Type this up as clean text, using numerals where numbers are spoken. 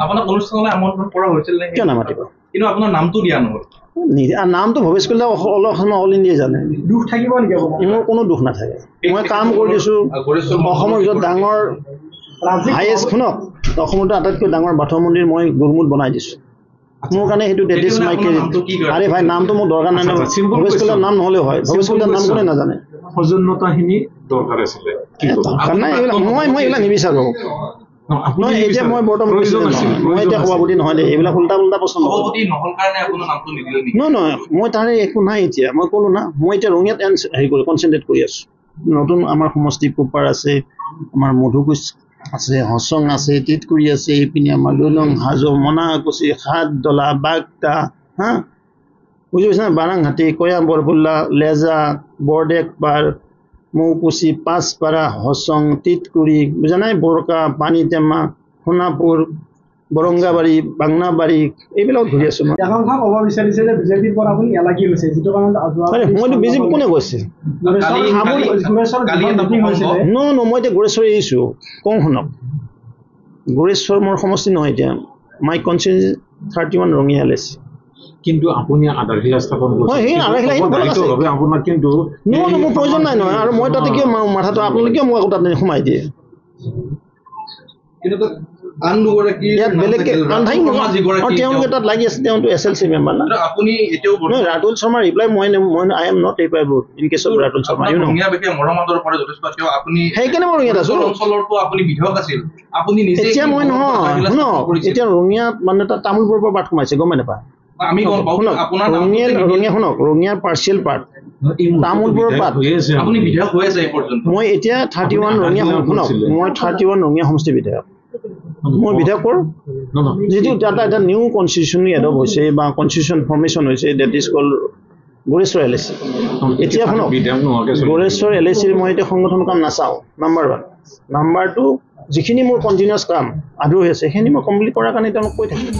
আপোনাক অনুষ্ঠানলৈ আমন্ত্ৰণ কৰা হৈছিল নে? কিয় নামাতিব? কিন্তু আপোনাৰ নামটো দিয়া নহ'ল। নামটো ভৱেশ কলিতা অল ইণ্ডিয়াই জানে। দুখ থাকিব নেকি? মোৰ কোনো দুখ নাথাকে। মই কাম কৰি দিছোঁ অসমৰ ভিতৰত ডাঙৰ হাইয়েষ্ট শুনক, অসমতো আটাইতকৈ ডাঙৰ বাথৌ মন্দিৰ মই গুৰুমুত বনাই দিছোঁ। মোৰ কাৰণে সেইটো ডেট ইজ মাই ক্ৰেডিট। আৰে ভাই নামটো মোৰ দৰকাৰ নাই। ভৱেশ কলিতাৰ নাম নহ'লেও হয়। ভৱেশ কলিতাৰ নাম কোনে নাজানে? সৌজন্যতাখিনি দৰকাৰ আছিলে। দৰকাৰ নাই এইবিলাক। মই এইবিলাক নিবিচাৰোঁ। নহয় এতিয়া মই বৰ্তমান মই এতিয়া সভাপতি নহয় দেই, এইবিলাক উল্টা প্ৰশ্ন নহয়। মই তাৰে একো নাই এতিয়া। মই ক'লো না, মই এতিয়া ৰঙিয়াত হেৰি কৰি কনচেনট্ৰেট কৰি আছোঁ। নতুন আমাৰ সমষ্টি কোপাৰ আছে, আমাৰ মধুকুচ আছে, হচং আছে, টিটকুৰি আছে, এইপিনে আমাৰ দৈলং, হাজো, মনাকুচি, হাতদলা, বাগদা, হা বুজি পাইছে না, বাৰাংহাটী, কয়া বৰফুল্লা, লেজা, বৰডেকপাৰ, মৌকুচি, পাঁচপাৰা, হচং, টিটকুৰি, বুজা নাই, বৰকা, পানীটেমা, সোণাপুৰ, বৰংগাবাৰী, বাংনাবাৰী, এইবিলাক ঘূৰি আছোঁ। মইতো বিজেপি কোনে কৈছে? মই এতিয়া গৰেশ্বৰ এৰিছোঁ। কওঁ শুনক, গৰেশ্বৰ মোৰ সমষ্টি নহয় এতিয়া। মাই কনষ্টিটিউৱেঞ্চি 31 ৰঙিয়া LAC। কিন্তু আপুনি আধাৰশিলা স্থাপন কৰিছে আপোনাক কিন্তু মোৰ প্ৰয়োজন নাই নহয়। আৰু মই তাতে কিয় মাথাটো আপোনালোকে কিয় মই তাতে সোমাই দিয়ে? ইয়াত বেলেগকে তেওঁলোকে তাত লাগি আছে, তেওঁটো SLC মেম্বাৰ না। ৰাতুল শৰ্মা ৰিপ্লাই মই I am not replyable in case of Ratul Sharma. সেইকাৰণে মই ৰঙিয়াত আছোঁ। এতিয়া মই নহয় শুনক, এতিয়া ৰঙিয়াত মানে তাত তামোলপুৰৰ পৰা বাট সোমাইছে, গম নাপায়? ৰঙিয়াৰ পাৰ্চিয়েল পাৰ্ট তামোলপুৰৰ পাত। মই এতিয়া 31 ৰঙিয়া শুনক, মই 31 ৰঙিয়া সমষ্টি বিধায়ক। মই বিধায়ক কৰোঁ যিটো এটা নিউ কনষ্টিটিউশ্যন এডপ্ট হৈছে বা কনষ্টিটিউশ্যন ফৰ্মেশ্যন হৈছে, that is cold Goreswar LAC। এতিয়া শুনক, গৰেশ্বৰ LACৰ মই এতিয়া সংগঠন কাম নাচাওঁ, নাম্বাৰ 1। নাম্বাৰ 2, যিখিনি মোৰ কণ্টিনিউৱাছ কাম আধৰুৱা হৈ আছে সেইখিনি মই কমপ্লিট কৰাৰ কাৰণে তেওঁলোক কৈ থাকিম।